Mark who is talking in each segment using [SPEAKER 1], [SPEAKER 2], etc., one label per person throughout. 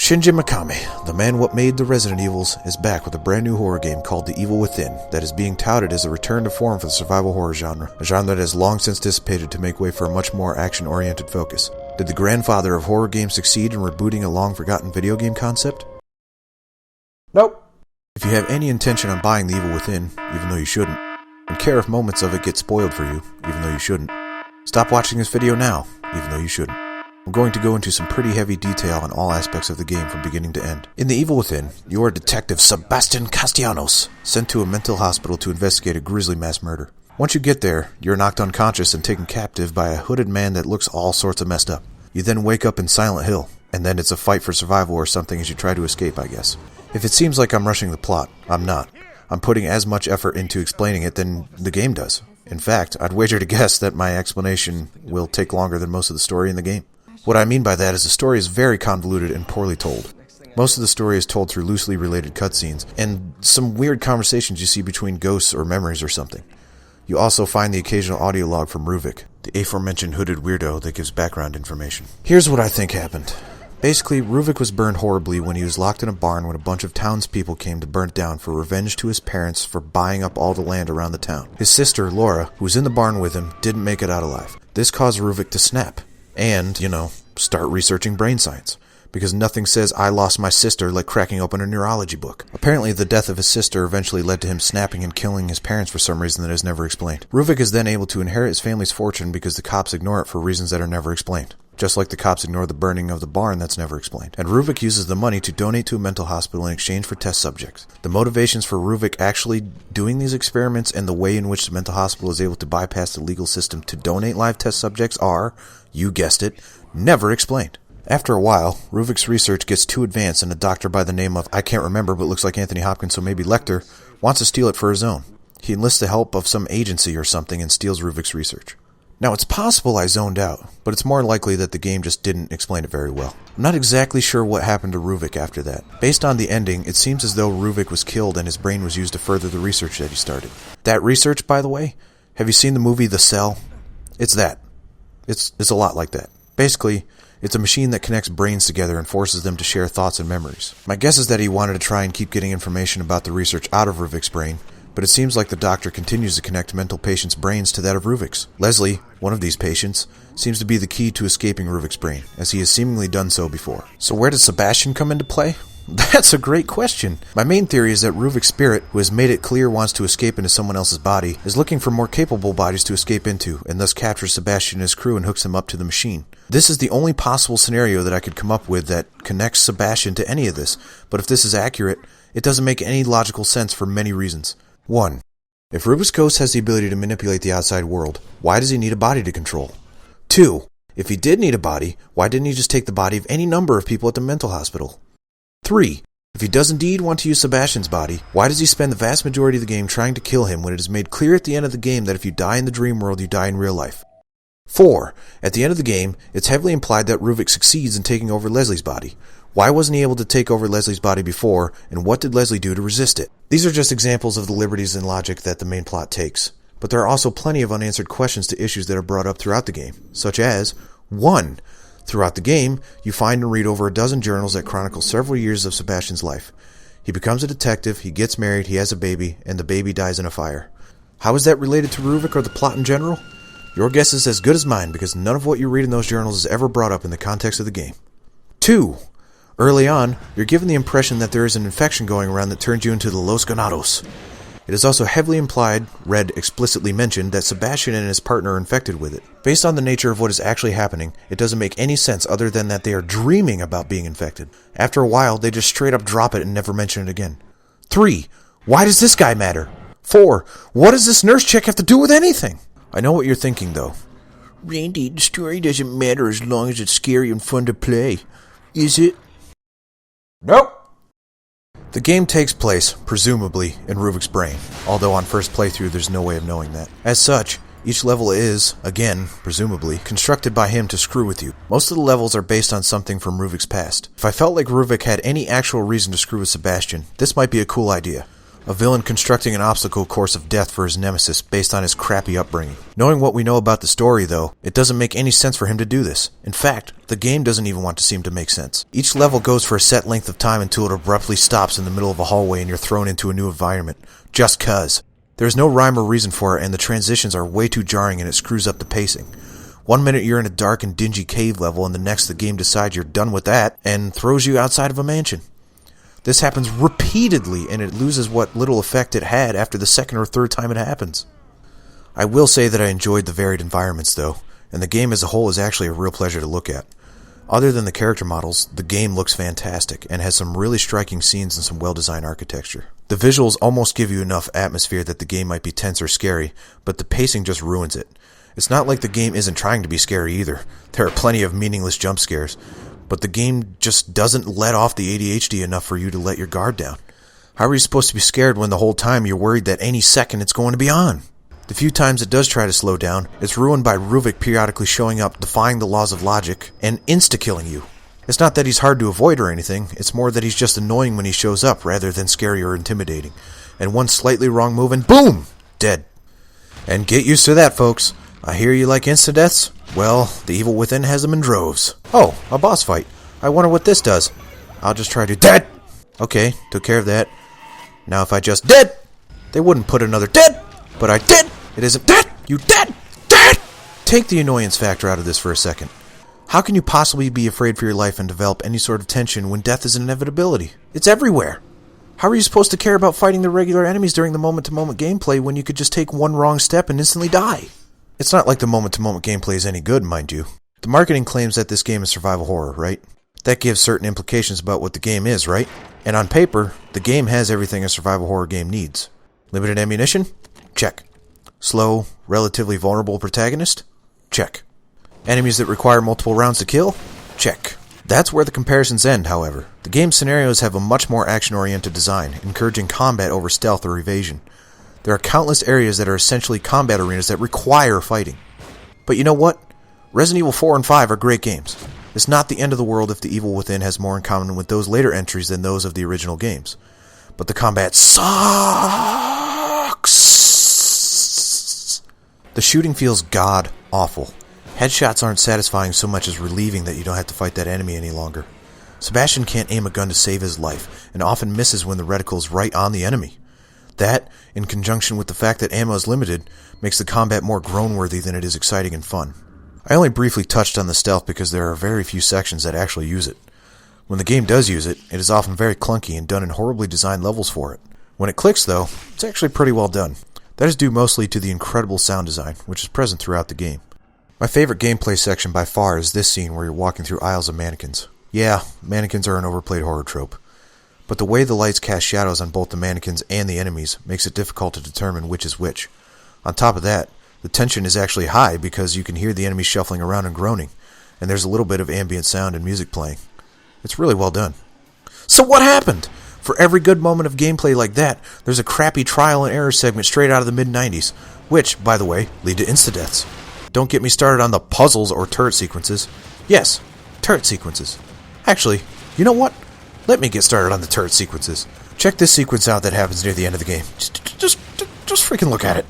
[SPEAKER 1] Shinji Mikami, the man what made the Resident Evils, is back with a brand new horror game called The Evil Within that is being touted as a return to form for the survival horror genre, a genre that has long since dissipated to make way for a much more action-oriented focus. Did the grandfather of horror games succeed in rebooting a long-forgotten video game concept? Nope. If you have any intention on buying The Evil Within, even though you shouldn't, and care if moments of it get spoiled for you, even though you shouldn't, stop watching this video now, even though you shouldn't. I'm going to go into some pretty heavy detail on all aspects of the game from beginning to end. In The Evil Within, you are Detective Sebastian Castellanos, sent to a mental hospital to investigate a grisly mass murder. Once you get there, you're knocked unconscious and taken captive by a hooded man that looks all sorts of messed up. You then wake up in Silent Hill, and then it's a fight for survival or something as you try to escape, I guess. If it seems like I'm rushing the plot, I'm not. I'm putting as much effort into explaining it than the game does. In fact, I'd wager to guess that my explanation will take longer than most of the story in the game. What I mean by that is the story is very convoluted and poorly told. Most of the story is told through loosely related cutscenes, and some weird conversations you see between ghosts or memories or something. You also find the occasional audio log from Ruvik, the aforementioned hooded weirdo that gives background information. Here's what I think happened. Basically, Ruvik was burned horribly when he was locked in a barn when a bunch of townspeople came to burn it down for revenge to his parents for buying up all the land around the town. His sister, Laura, who was in the barn with him, didn't make it out alive. This caused Ruvik to snap. And, start researching brain science. Because nothing says I lost my sister like cracking open a neurology book. Apparently the death of his sister eventually led to him snapping and killing his parents for some reason that is never explained. Ruvik is then able to inherit his family's fortune because the cops ignore it for reasons that are never explained. Just like the cops ignore the burning of the barn that's never explained. And Ruvik uses the money to donate to a mental hospital in exchange for test subjects. The motivations for Ruvik actually doing these experiments and the way in which the mental hospital is able to bypass the legal system to donate live test subjects are, you guessed it, never explained. After a while, Ruvik's research gets too advanced and a doctor by the name of, I can't remember but looks like Anthony Hopkins so maybe Lecter, wants to steal it for his own. He enlists the help of some agency or something and steals Ruvik's research. Now it's possible I zoned out, but it's more likely that the game just didn't explain it very well. I'm not exactly sure what happened to Ruvik after that. Based on the ending, it seems as though Ruvik was killed and his brain was used to further the research that he started. That research, by the way, have you seen the movie The Cell? It's that. It's a lot like that. Basically, it's a machine that connects brains together and forces them to share thoughts and memories. My guess is that he wanted to try and keep getting information about the research out of Ruvik's brain, but it seems like the doctor continues to connect mental patients' brains to that of Ruvik's. Leslie, one of these patients, seems to be the key to escaping Ruvik's brain, as he has seemingly done so before. So where does Sebastian come into play? That's a great question. My main theory is that Ruvik's spirit, who has made it clear wants to escape into someone else's body, is looking for more capable bodies to escape into, and thus captures Sebastian and his crew and hooks him up to the machine. This is the only possible scenario that I could come up with that connects Sebastian to any of this, but if this is accurate, it doesn't make any logical sense for many reasons. 1. If Ruvik's ghost has the ability to manipulate the outside world, why does he need a body to control? 2. If he did need a body, why didn't he just take the body of any number of people at the mental hospital? 3. If he does indeed want to use Sebastian's body, why does he spend the vast majority of the game trying to kill him when it is made clear at the end of the game that if you die in the dream world, you die in real life? 4. At the end of the game, it's heavily implied that Ruvik succeeds in taking over Leslie's body. Why wasn't he able to take over Leslie's body before, and what did Leslie do to resist it? These are just examples of the liberties in logic that the main plot takes. But there are also plenty of unanswered questions to issues that are brought up throughout the game, such as 1. Throughout the game, you find and read over a dozen journals that chronicle several years of Sebastian's life. He becomes a detective, he gets married, he has a baby, and the baby dies in a fire. How is that related to Ruvik or the plot in general? Your guess is as good as mine because none of what you read in those journals is ever brought up in the context of the game. 2. Early on, you're given the impression that there is an infection going around that turns you into the Los Ganados. It is also heavily implied, read explicitly mentioned, that Sebastian and his partner are infected with it. Based on the nature of what is actually happening, it doesn't make any sense other than that they are dreaming about being infected. After a while, they just straight up drop it and never mention it again. 3. Why does this guy matter? 4. What does this nurse chick have to do with anything? I know what you're thinking, though. Randy, the story doesn't matter as long as it's scary and fun to play. Is it? Nope. The game takes place, presumably, in Ruvik's brain, although on first playthrough there's no way of knowing that. As such, each level is, again, presumably, constructed by him to screw with you. Most of the levels are based on something from Ruvik's past. If I felt like Ruvik had any actual reason to screw with Sebastian, this might be a cool idea. A villain constructing an obstacle course of death for his nemesis based on his crappy upbringing. Knowing what we know about the story, though, it doesn't make any sense for him to do this. In fact, the game doesn't even want to seem to make sense. Each level goes for a set length of time until it abruptly stops in the middle of a hallway and you're thrown into a new environment. Just cuz. There's no rhyme or reason for it, and the transitions are way too jarring and it screws up the pacing. 1 minute you're in a dark and dingy cave level, and the next the game decides you're done with that and throws you outside of a mansion. This happens repeatedly, and it loses what little effect it had after the second or third time it happens. I will say that I enjoyed the varied environments, though, and the game as a whole is actually a real pleasure to look at. Other than the character models, the game looks fantastic, and has some really striking scenes and some well-designed architecture. The visuals almost give you enough atmosphere that the game might be tense or scary, but the pacing just ruins it. It's not like the game isn't trying to be scary either. There are plenty of meaningless jump scares, but the game just doesn't let off the ADHD enough for you to let your guard down. How are you supposed to be scared when the whole time you're worried that any second it's going to be on? The few times it does try to slow down, it's ruined by Ruvik periodically showing up, defying the laws of logic, and insta-killing you. It's not that he's hard to avoid or anything, it's more that he's just annoying when he shows up rather than scary or intimidating. And one slightly wrong move and boom! Dead. And get used to that, folks. I hear you like insta-deaths? Well, the evil within has them in droves. Oh, a boss fight. I wonder what this does. I'll just try to dead! Okay, took care of that. Now if I just dead! They wouldn't put another dead! But I did! It isn't dead! You dead! Dead! Take the annoyance factor out of this for a second. How can you possibly be afraid for your life and develop any sort of tension when death is an inevitability? It's everywhere! How are you supposed to care about fighting the regular enemies during the moment-to-moment gameplay when you could just take one wrong step and instantly die? It's not like the moment-to-moment gameplay is any good, mind you. The marketing claims that this game is survival horror, right? That gives certain implications about what the game is, right? And on paper, the game has everything a survival horror game needs. Limited ammunition? Check. Slow, relatively vulnerable protagonist? Check. Enemies that require multiple rounds to kill? Check. That's where the comparisons end, however. The game's scenarios have a much more action-oriented design, encouraging combat over stealth or evasion. There are countless areas that are essentially combat arenas that require fighting. But you know what? Resident Evil 4 and 5 are great games. It's not the end of the world if the Evil Within has more in common with those later entries than those of the original games. But the combat sucks! The shooting feels god-awful. Headshots aren't satisfying so much as relieving that you don't have to fight that enemy any longer. Sebastian can't aim a gun to save his life, and often misses when the reticle is right on the enemy. That, in conjunction with the fact that ammo is limited, makes the combat more groan-worthy than it is exciting and fun. I only briefly touched on the stealth because there are very few sections that actually use it. When the game does use it, it is often very clunky and done in horribly designed levels for it. When it clicks, though, it's actually pretty well done. That is due mostly to the incredible sound design, which is present throughout the game. My favorite gameplay section by far is this scene where you're walking through aisles of mannequins. Yeah, mannequins are an overplayed horror trope. But the way the lights cast shadows on both the mannequins and the enemies makes it difficult to determine which is which. On top of that, the tension is actually high because you can hear the enemies shuffling around and groaning, and there's a little bit of ambient sound and music playing. It's really well done. So what happened? For every good moment of gameplay like that, there's a crappy trial and error segment straight out of the mid-90s, which, by the way, lead to insta-deaths. Don't get me started on the puzzles or turret sequences. Yes, turret sequences. Actually, you know what? Let me get started on the turret sequences. Check this sequence out that happens near the end of the game. Just freaking look at it.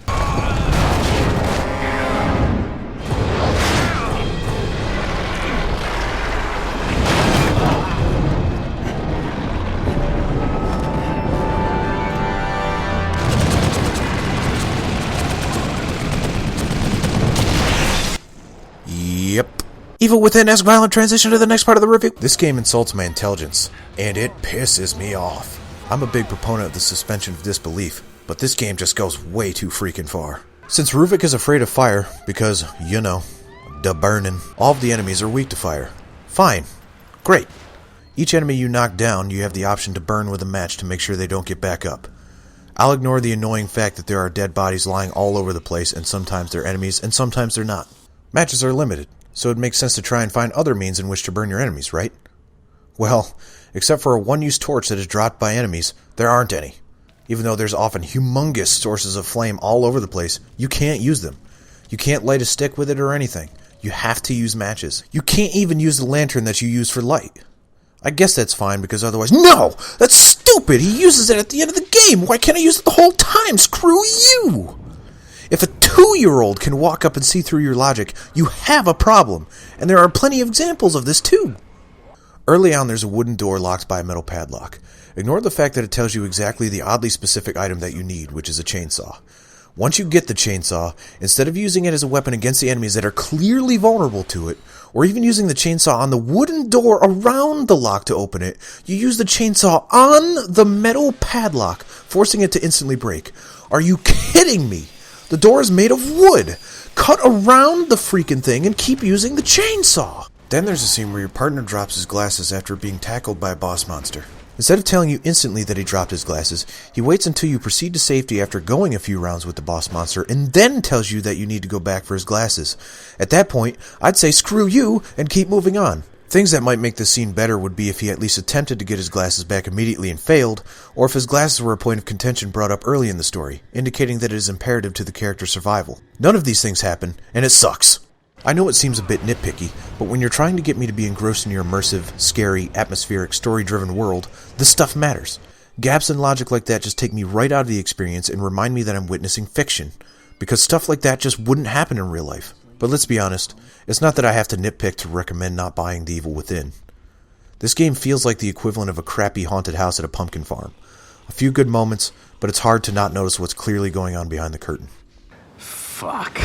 [SPEAKER 1] Yep. Evil Within has violent transition to the next part of the review. This game insults my intelligence, and it pisses me off. I'm a big proponent of the suspension of disbelief, but this game just goes way too freaking far. Since Ruvik is afraid of fire, because, you know, da burning, all of the enemies are weak to fire. Fine. Great. Each enemy you knock down, you have the option to burn with a match to make sure they don't get back up. I'll ignore the annoying fact that there are dead bodies lying all over the place, and sometimes they're enemies, and sometimes they're not. Matches are limited, so it makes sense to try and find other means in which to burn your enemies, right? Well, except for a one-use torch that is dropped by enemies, there aren't any. Even though there's often humongous sources of flame all over the place, you can't use them. You can't light a stick with it or anything. You have to use matches. You can't even use the lantern that you use for light. I guess that's fine because otherwise— No! That's stupid! stupid. He uses it at the end of the game. Why can't I use it the whole time? Screw you! If a 2-year-old can walk up and see through your logic, you have a problem. And there are plenty of examples of this too. Early on, there's a wooden door locked by a metal padlock. Ignore the fact that it tells you exactly the oddly specific item that you need, which is a chainsaw. Once you get the chainsaw, instead of using it as a weapon against the enemies that are clearly vulnerable to it, or even using the chainsaw on the wooden door around the lock to open it, you use the chainsaw on the metal padlock, forcing it to instantly break. Are you kidding me? The door is made of wood. Cut around the freaking thing and keep using the chainsaw. Then there's a scene where your partner drops his glasses after being tackled by a boss monster. Instead of telling you instantly that he dropped his glasses, he waits until you proceed to safety after going a few rounds with the boss monster, and then tells you that you need to go back for his glasses. At that point, I'd say screw you and keep moving on. Things that might make this scene better would be if he at least attempted to get his glasses back immediately and failed, or if his glasses were a point of contention brought up early in the story, indicating that it is imperative to the character's survival. None of these things happen, and it sucks. I know it seems a bit nitpicky, but when you're trying to get me to be engrossed in your immersive, scary, atmospheric, story-driven world, this stuff matters. Gaps in logic like that just take me right out of the experience and remind me that I'm witnessing fiction, because stuff like that just wouldn't happen in real life. But let's be honest, it's not that I have to nitpick to recommend not buying The Evil Within. This game feels like the equivalent of a crappy haunted house at a pumpkin farm. A few good moments, but it's hard to not notice what's clearly going on behind the curtain.
[SPEAKER 2] Fuck.